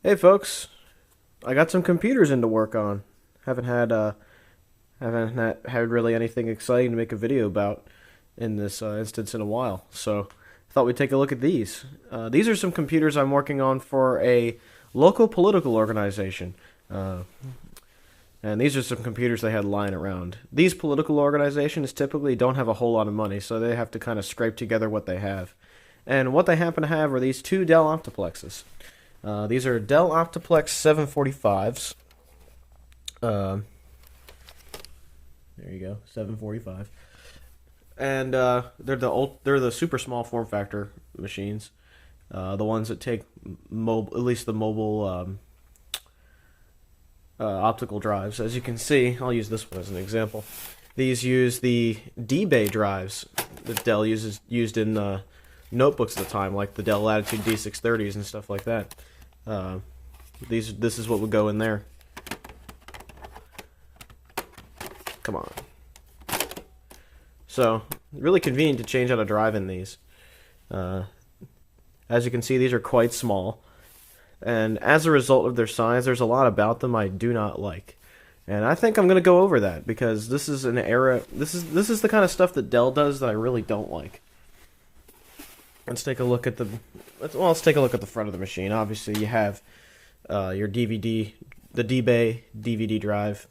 Hey folks, I got some computers in to work on. Haven't had had really anything exciting to make a video about in this instance in a while. So I thought we'd take a look at these. These are some computers I'm working on for a local political organization. Uh, and these are some computers they had lying around. These political organizations typically don't have a whole lot of money, so they have to kind of scrape together what they have. And what they happen to have are these two Dell Optiplexes. These are Dell Optiplex 745s. Uh, there you go, 745. And they're the super small form factor machines. The ones that take at least the mobile optical drives. As you can see, I'll use this one as an example. These use the D-Bay drives that Dell used in notebooks at the time, like the Dell Latitude D630s and stuff like that. This is what would go in there. Come on. So, really convenient to change out a drive in these. As you can see, these are quite small. And as a result of their size, there's a lot about them I do not like. And I think I'm going to go over that because this is an era. This is the kind of stuff that Dell does that I really don't like. Let's take a look at let's take a look at the front of the machine. Obviously, you have your DVD, the D-Bay DVD drive.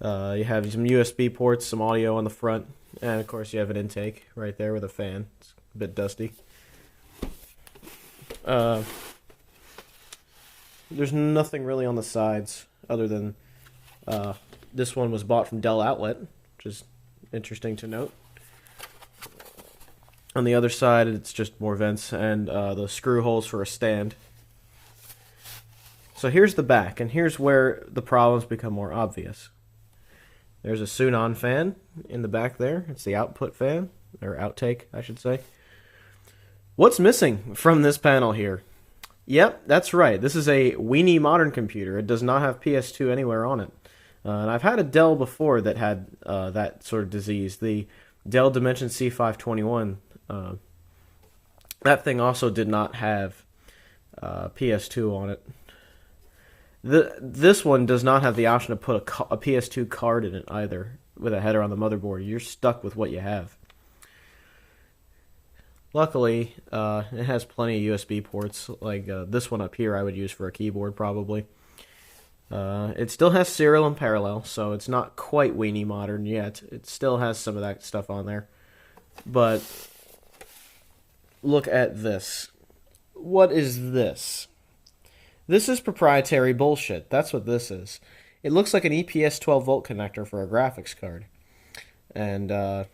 You have some USB ports, some audio on the front, and of course you have an intake right there with a fan. It's a bit dusty. There's nothing really on the sides other than this one was bought from Dell Outlet, which is interesting to note. On the other side, it's just more vents and the screw holes for a stand. So here's the back, and here's where the problems become more obvious. There's a Sunon fan in the back there. It's the output fan, or outtake, I should say. What's missing from this panel here? Yep, that's right. This is a weenie modern computer. It does not have PS2 anywhere on it. And I've had a Dell before that had that sort of disease. The Dell Dimension C521. That thing also did not have PS2 on it. This one does not have the option to put a PS2 card in it either with a header on the motherboard. You're stuck with what you have. Luckily, it has plenty of USB ports, like this one up here I would use for a keyboard probably. It still has serial and parallel, so it's not quite weenie modern yet. It still has some of that stuff on there. But look at this. What is this? This is proprietary bullshit. That's what this is. It looks like an EPS 12-volt connector for a graphics card. And,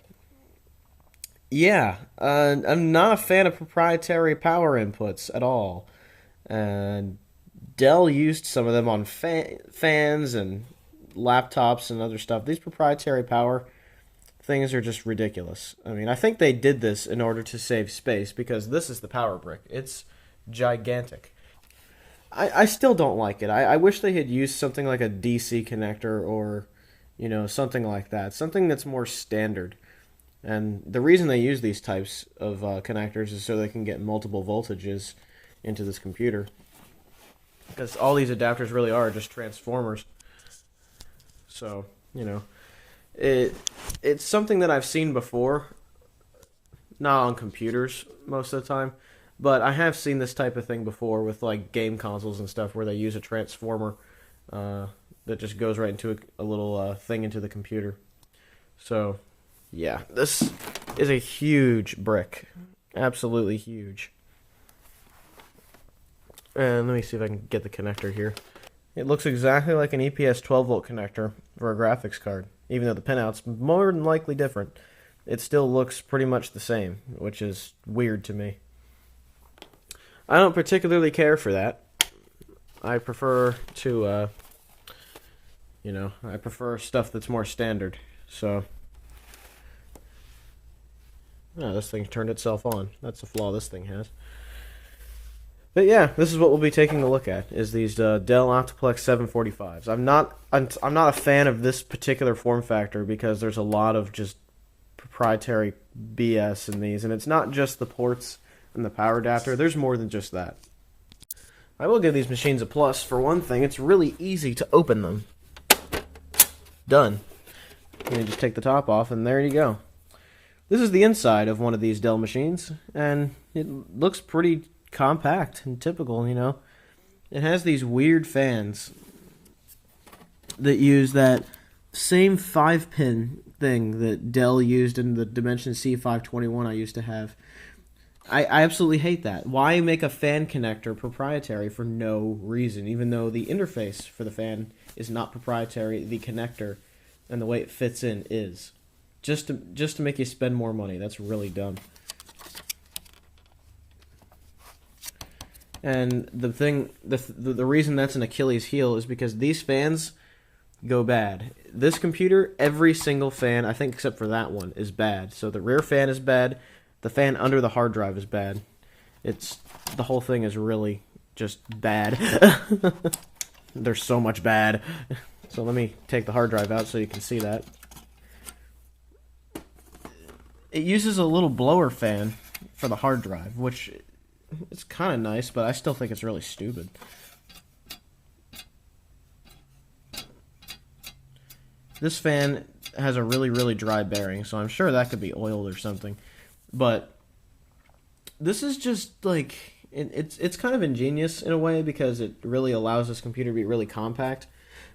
yeah, I'm not a fan of proprietary power inputs at all. And Dell used some of them on fans and laptops and other stuff. These proprietary power things are just ridiculous. I mean, I think they did this in order to save space because this is the power brick. It's gigantic. I still don't like it. I wish they had used something like a DC connector or, something like that. Something that's more standard. And the reason they use these types of connectors is so they can get multiple voltages into this computer. Because all these adapters really are just transformers. So, it's something that I've seen before. Not on computers most of the time. But I have seen this type of thing before with like game consoles and stuff where they use a transformer that just goes right into a little thing into the computer. So, yeah, this is a huge brick. Absolutely huge. And let me see if I can get the connector here. It looks exactly like an EPS 12-volt connector for a graphics card. Even though the pinout's more than likely different, it still looks pretty much the same, which is weird to me. I don't particularly care for that. I prefer to, I prefer stuff that's more standard. So, this thing turned itself on. That's a flaw this thing has. But yeah, this is what we'll be taking a look at, is these Dell Optiplex 745s. I'm not a fan of this particular form factor because there's a lot of just proprietary BS in these, and it's not just the ports and the power adapter. There's more than just that. I will give these machines a plus. For one thing, it's really easy to open them. Done. You just take the top off, and there you go. This is the inside of one of these Dell machines, and it looks pretty compact and typical, you know. It has these weird fans that use that same 5-pin thing that Dell used in the Dimension C521 I used to have. I absolutely hate that. Why make a fan connector proprietary for no reason, even though the interface for the fan is not proprietary, the connector and the way it fits in is. Just to make you spend more money. That's really dumb. And the reason that's an Achilles heel is because these fans go bad. This computer, every single fan, I think except for that one, is bad. So the rear fan is bad. The fan under the hard drive is bad. The whole thing is really just bad. There's so much bad. So let me take the hard drive out so you can see that. It uses a little blower fan for the hard drive, which it's kind of nice, but I still think it's really stupid. This fan has a really, really dry bearing, so I'm sure that could be oiled or something. But this is just like it's kind of ingenious in a way because it really allows this computer to be really compact.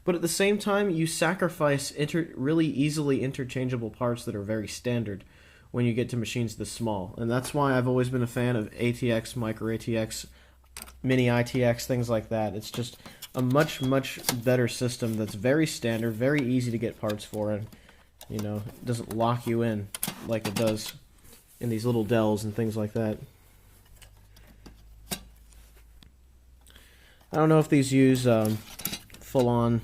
But at the same time, you sacrifice really easily interchangeable parts that are very standard when you get to machines this small. And that's why I've always been a fan of ATX, Micro ATX, Mini ITX, things like that. It's just a much, much better system that's very standard, very easy to get parts for, and you know, it doesn't lock you in like it does in these little Dells and things like that. I don't know if these use full-on.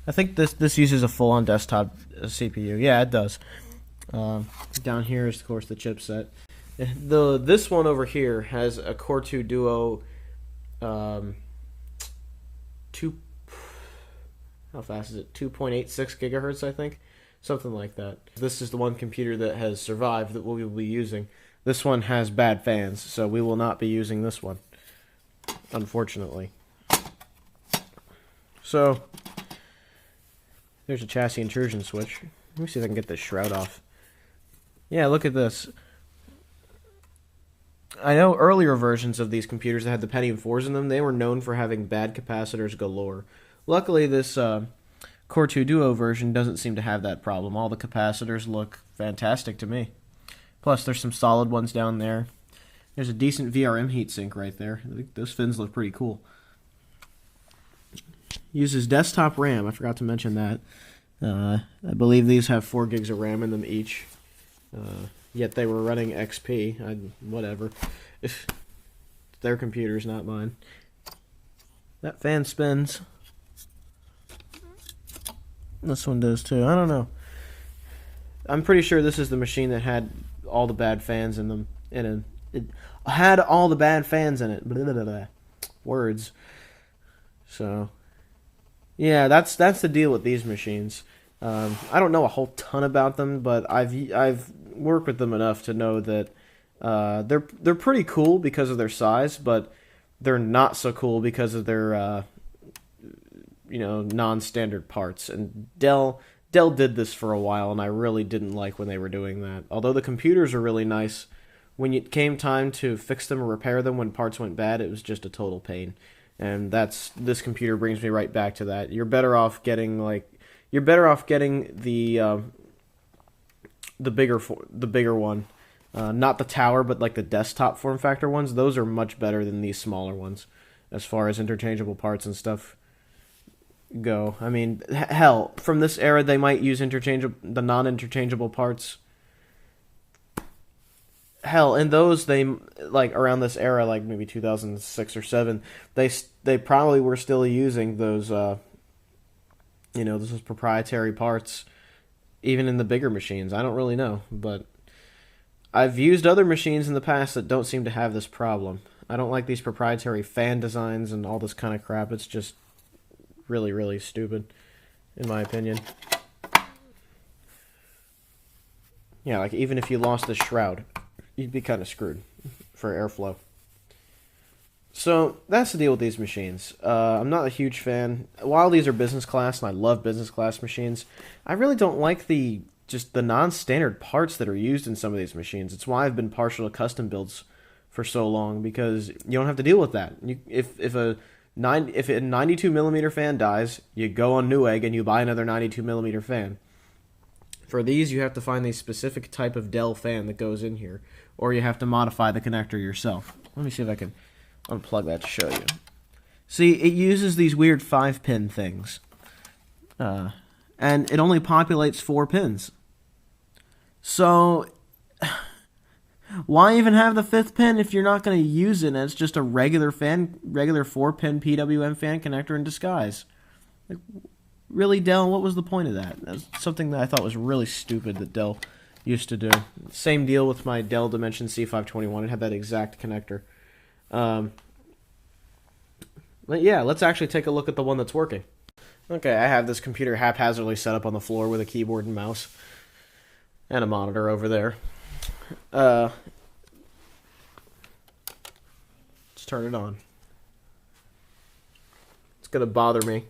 I think this uses a full-on desktop CPU. Yeah, it does. Down here is, of course, the chipset. This one over here has a Core 2 Duo. How fast is it? 2.86 gigahertz, I think. Something like that. This is the one computer that has survived that we will be using. This one has bad fans, so we will not be using this one, unfortunately. So, there's a chassis intrusion switch. Let me see if I can get this shroud off. Yeah, look at this. I know earlier versions of these computers that had the Pentium 4s in them, they were known for having bad capacitors galore. Luckily, this Core 2 Duo version doesn't seem to have that problem. All the capacitors look fantastic to me. Plus, there's some solid ones down there. There's a decent VRM heatsink right there. I think those fins look pretty cool. Uses desktop RAM. I forgot to mention that. I believe these have 4 gigs of RAM in them each. Yet they were running XP. Whatever. If their computers, not mine. That fan spins. This one does too. I don't know. I'm pretty sure this is the machine that had all the bad fans in them. It had all the bad fans in it. Blah, blah, blah, blah. Words. So, yeah, that's the deal with these machines. I don't know a whole ton about them, but I've worked with them enough to know that they're pretty cool because of their size, but they're not so cool because of their non-standard parts. And Dell did this for a while, and I really didn't like when they were doing that. Although the computers are really nice, when it came time to fix them or repair them when parts went bad, it was just a total pain. And this computer brings me right back to that. You're better off getting the bigger one, not the tower, but like the desktop form factor ones. Those are much better than these smaller ones, as far as interchangeable parts and stuff go. I mean, hell, from this era they might use the non-interchangeable parts. Hell, in those, they like around this era, like maybe 2006 or 7, they probably were still using those those proprietary parts, even in the bigger machines. I don't really know, but I've used other machines in the past that don't seem to have this problem. I don't like these proprietary fan designs and all this kind of crap. It's just really, really stupid, in my opinion. Yeah, like even if you lost this shroud, you'd be kind of screwed for airflow. So that's the deal with these machines. I'm not a huge fan. While these are business class, and I love business class machines, I really don't like the non-standard parts that are used in some of these machines. It's why I've been partial to custom builds for so long, because you don't have to deal with that. If a 92 millimeter fan dies, you go on Newegg and you buy another 92 millimeter fan. For these, you have to find the specific type of Dell fan that goes in here, or you have to modify the connector yourself. Let me see if I can unplug that to show you. See, it uses these weird 5-pin things, and it only populates 4 pins. So, why even have the 5th pin if you're not going to use it and it's just a regular 4-pin PWM fan connector in disguise? Like, really, Dell? What was the point of that? That's something that I thought was really stupid that Dell used to do. Same deal with my Dell Dimension C521. It had that exact connector. But yeah, let's actually take a look at the one that's working. Okay, I have this computer haphazardly set up on the floor with a keyboard and mouse and a monitor over there. Let's turn it on. It's gonna bother me.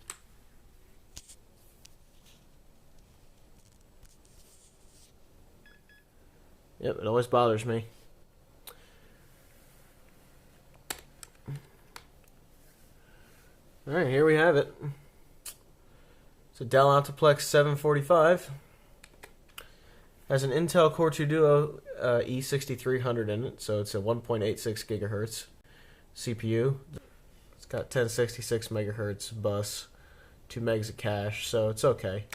Yep, it always bothers me. Alright, here we have it. It's a Dell Optiplex 745. Has an Intel Core 2 Duo E6300 in it, so it's a 1.86 gigahertz CPU. It's got 1066 megahertz bus, 2 megs of cache, so it's okay.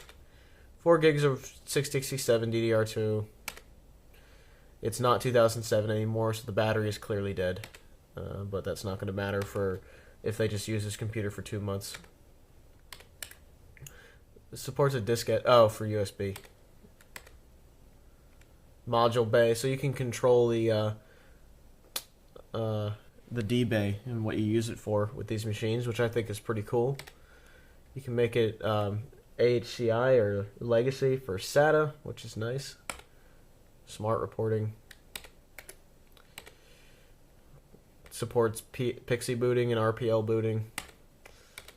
4 gigs of 667 DDR2. It's not 2007 anymore, so the battery is clearly dead. But that's not going to matter for if they just use this computer for 2 months. It supports a diskette. Oh, for USB. Module bay, so you can control the D bay and what you use it for with these machines, which I think is pretty cool. You can make it AHCI or legacy for SATA, which is nice. Smart reporting. Supports Pixie booting and RPL booting.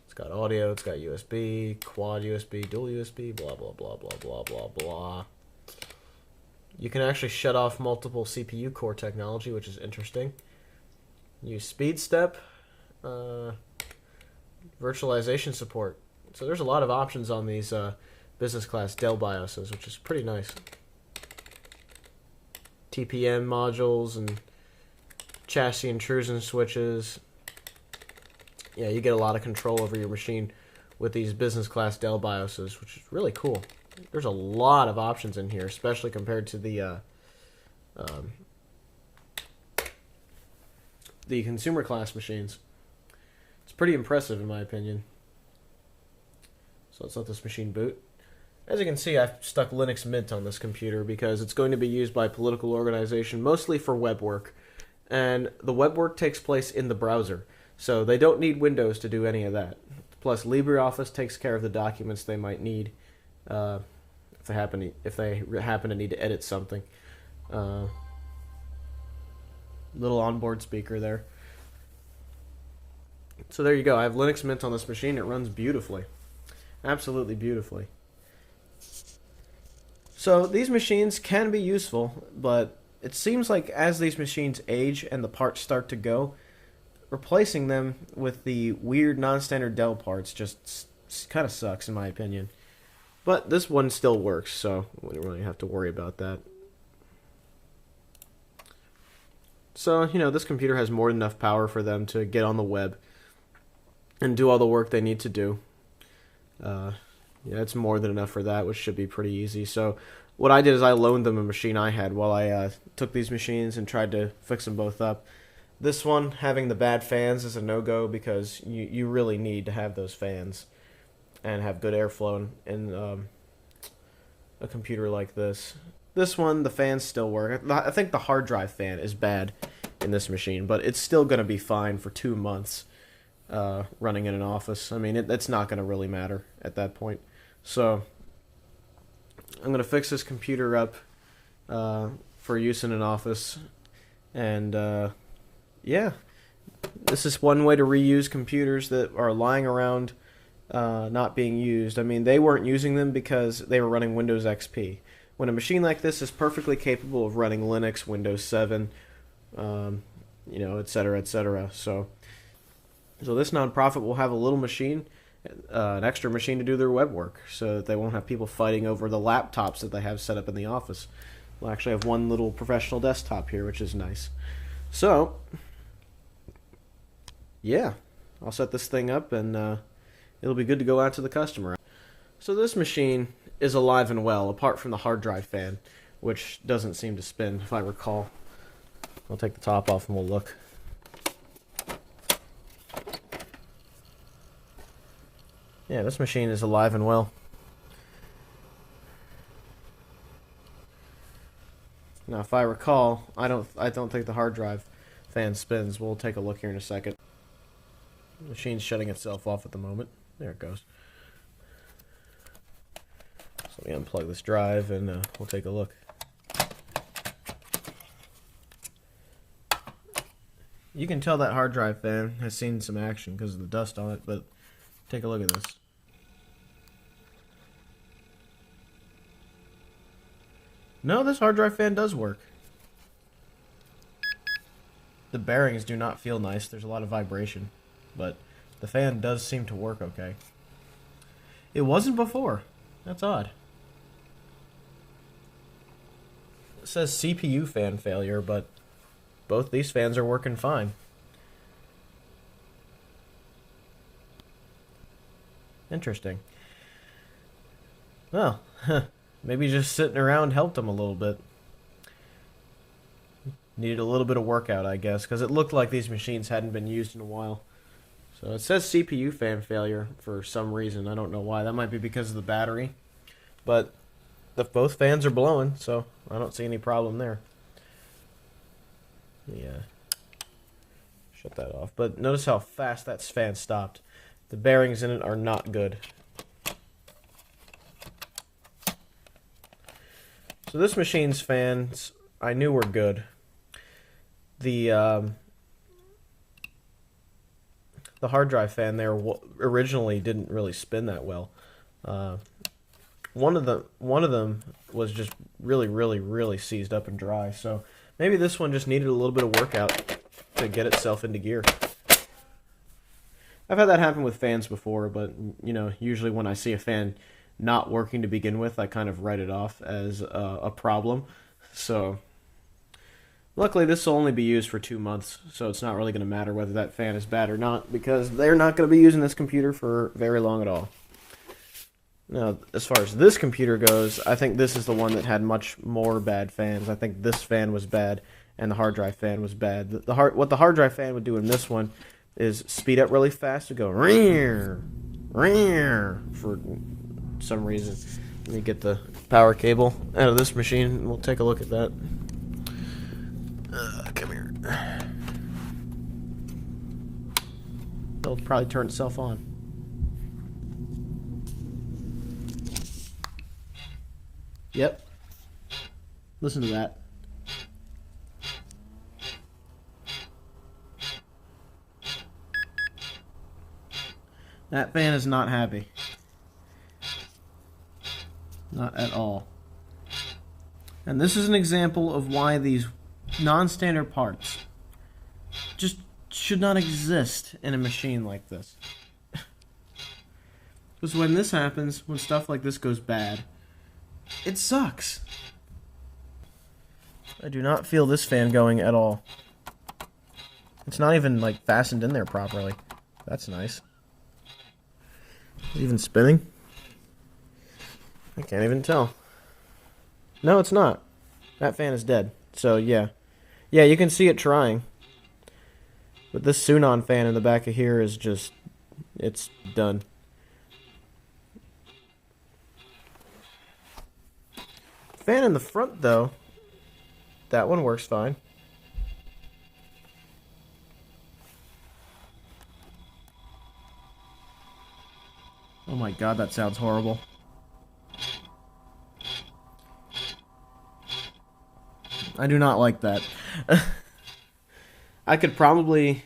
It's got audio, it's got USB, quad USB, dual USB, blah blah blah blah blah blah blah. You can actually shut off multiple CPU core technology, which is interesting. Use speed step, virtualization support. So there's a lot of options on these business class Dell BIOSes, which is pretty nice. TPM modules and chassis intrusion switches. Yeah, you get a lot of control over your machine with these business class Dell BIOSes, which is really cool. There's a lot of options in here, especially compared to the consumer class machines. It's pretty impressive in my opinion. So let's let this machine boot. As you can see, I've stuck Linux Mint on this computer because it's going to be used by political organization, mostly for web work. And the web work takes place in the browser, so they don't need Windows to do any of that. Plus, LibreOffice takes care of the documents they might need if they happen to need to edit something. Little onboard speaker there. So there you go. I have Linux Mint on this machine. It runs beautifully, absolutely beautifully. So these machines can be useful, but it seems like as these machines age and the parts start to go, replacing them with the weird non-standard Dell parts just kind of sucks in my opinion. But this one still works, so we don't really have to worry about that. So, you know, this computer has more than enough power for them to get on the web and do all the work they need to do. Yeah, it's more than enough for that, which should be pretty easy. So what I did is I loaned them a machine I had while I took these machines and tried to fix them both up. This one, having the bad fans, is a no-go because you really need to have those fans and have good airflow in a computer like this. This one, the fans still work. I think the hard drive fan is bad in this machine, but it's still going to be fine for 2 months running in an office. I mean, it's not going to really matter at that point. So I'm going to fix this computer up for use in an office, and yeah, This is one way to reuse computers that are lying around not being used. I mean, they weren't using them because they were running Windows XP. When a machine like this is perfectly capable of running Linux, Windows 7, et cetera, et cetera. So this nonprofit will have a little machine, an extra machine to do their web work, so that they won't have people fighting over the laptops that they have set up in the office. We'll actually have one little professional desktop here, which is nice. So, yeah, I'll set this thing up and it'll be good to go out to the customer. So this machine is alive and well, apart from the hard drive fan, which doesn't seem to spin, if I recall. I'll take the top off and we'll look. Yeah, this machine is alive and well. Now, if I recall, I don't think the hard drive fan spins. We'll take a look here in a second. The machine's shutting itself off at the moment. There it goes. So let me unplug this drive and we'll take a look. You can tell that hard drive fan has seen some action because of the dust on it, but take a look at this. No, this hard drive fan does work. The bearings do not feel nice. There's a lot of vibration, but the fan does seem to work okay. It wasn't before. That's odd. It says CPU fan failure, but both these fans are working fine. Interesting. Well, maybe just sitting around helped him a little bit. Needed a little bit of workout, I guess, because it looked like these machines hadn't been used in a while. So it says CPU fan failure for some reason. I don't know why. That might be because of the battery. But both fans are blowing, so I don't see any problem there. Yeah. Shut that off. But notice how fast that fan stopped. The bearings in it are not good. So this machine's fans, I knew were good. The hard drive fan there originally didn't really spin that well. One of them was just really seized up and dry. So maybe this one just needed a little bit of workout to get itself into gear. I've had that happen with fans before, but usually when I see a fan not working to begin with, I kind of write it off as a problem. So luckily this will only be used for 2 months, so it's not really going to matter whether that fan is bad or not, because they're not going to be using this computer for very long at all. Now, as far as this computer goes, I think this is the one that had much more bad fans. I think this fan was bad, and the hard drive fan was bad. What the hard drive fan would do in this one is speed up really fast to go rear for some reason. Let me get the power cable out of this machine, and we'll take a look at that. Come here. It'll probably turn itself on. Yep. Listen to that. That fan is not happy. Not at all. And this is an example of why these non-standard parts just should not exist in a machine like this. Because when this happens, when stuff like this goes bad, it sucks. I do not feel this fan going at all. It's not even like fastened in there properly. That's nice. Is it even spinning? I can't even tell. No, it's not. That fan is dead. So yeah. Yeah, you can see it trying. But this Sunon fan in the back of here is just, it's done. Fan in the front though, that one works fine. Oh my god, that sounds horrible. I do not like that. I could probably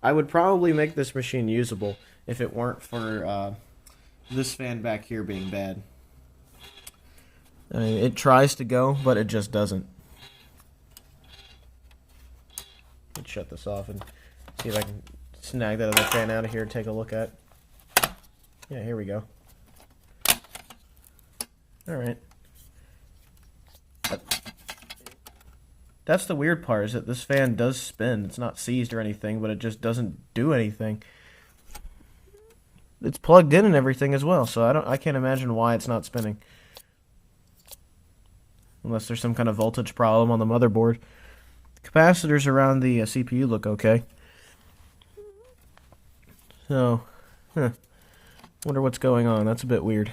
I would probably make this machine usable if it weren't for this fan back here being bad. I mean, it tries to go, but it just doesn't. Let's shut this off and see if I can snag that other fan out of here and take a look at. Yeah, here we go. Alright. That's the weird part, is that this fan does spin. It's not seized or anything, but it just doesn't do anything. It's plugged in and everything as well, so I can't imagine why it's not spinning. Unless there's some kind of voltage problem on the motherboard. The capacitors around the CPU look okay. So, wonder what's going on. That's a bit weird.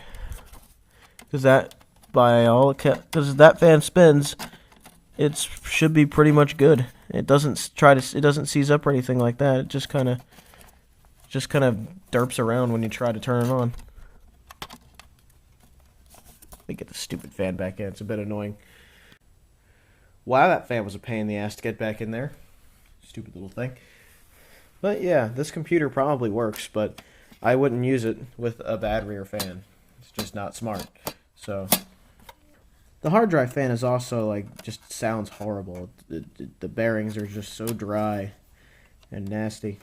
Because that fan spins, it should be pretty much good. It doesn't seize up or anything like that. It just kind of derps around when you try to turn it on. Let me get the stupid fan back in. It's a bit annoying. Wow, that fan was a pain in the ass to get back in there. Stupid little thing. But yeah, this computer probably works, but I wouldn't use it with a battery or fan. It's just not smart. So the hard drive fan is also like just sounds horrible. The bearings are just so dry and nasty.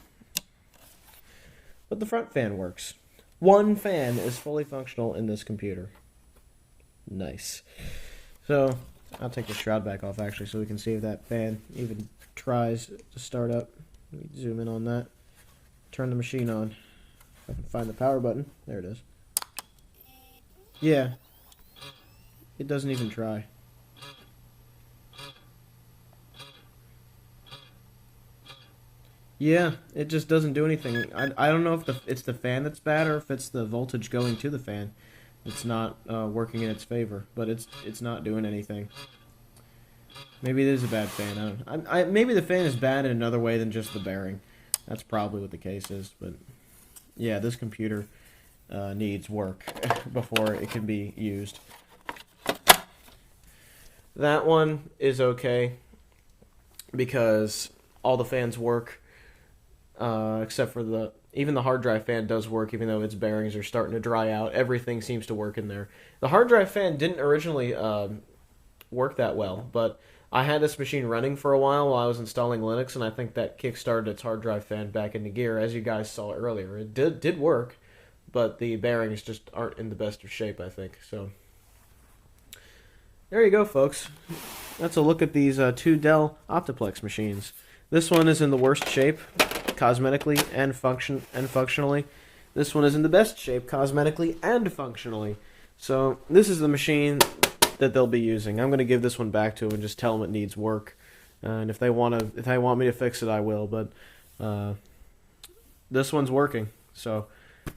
But the front fan works. One fan is fully functional in this computer. Nice. So I'll take the shroud back off actually so we can see if that fan even tries to start up. Let me zoom in on that. Turn the machine on. If I can find the power button. There it is. Yeah. It doesn't even try. Yeah, it just doesn't do anything. I don't know if it's the fan that's bad or if it's the voltage going to the fan. It's not working in its favor, but it's not doing anything. Maybe it is a bad fan. I don't know. Maybe the fan is bad in another way than just the bearing. That's probably what the case is. But yeah, this computer needs work before it can be used. That one is okay because all the fans work, except for even the hard drive fan does work, even though its bearings are starting to dry out. Everything seems to work in there. The hard drive fan didn't originally work that well, but I had this machine running for a while I was installing Linux, and I think that kickstarted its hard drive fan back into gear, as you guys saw earlier. It did work, but the bearings just aren't in the best of shape, I think. So there you go, folks. That's a look at these two Dell Optiplex machines. This one is in the worst shape, cosmetically and functionally. This one is in the best shape, cosmetically and functionally. So this is the machine that they'll be using. I'm going to give this one back to them and just tell them it needs work. And if they want me to fix it, I will. But this one's working, so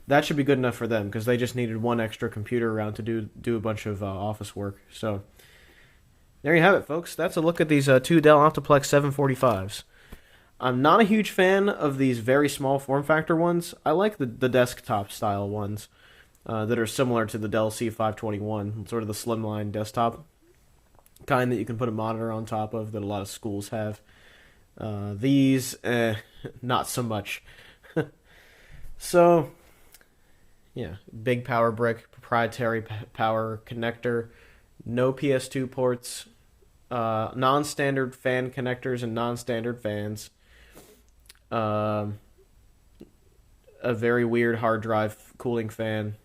that should be good enough for them because they just needed one extra computer around to do a bunch of office work. So there you have it, folks. That's a look at these two Dell Optiplex 745s. I'm not a huge fan of these very small form factor ones. I like the desktop style ones that are similar to the Dell C521, sort of the slimline desktop kind that you can put a monitor on top of that a lot of schools have. These, not so much. So, yeah, big power brick, proprietary power connector, no PS2 ports, non-standard fan connectors and non-standard fans, a very weird hard drive cooling fan,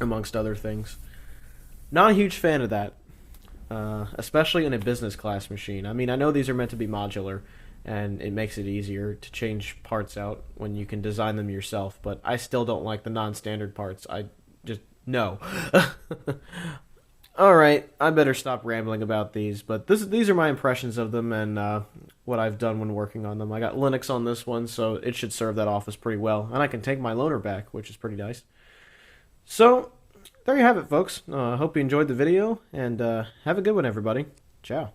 amongst other things. Not a huge fan of that, especially in a business class machine. I mean, I know these are meant to be modular, and it makes it easier to change parts out when you can design them yourself, but I still don't like the non-standard parts. I just, no. Alright, I better stop rambling about these, but these are my impressions of them and what I've done when working on them. I got Linux on this one, so it should serve that office pretty well, and I can take my loaner back, which is pretty nice. So, there you have it, folks. I hope you enjoyed the video, and have a good one, everybody. Ciao.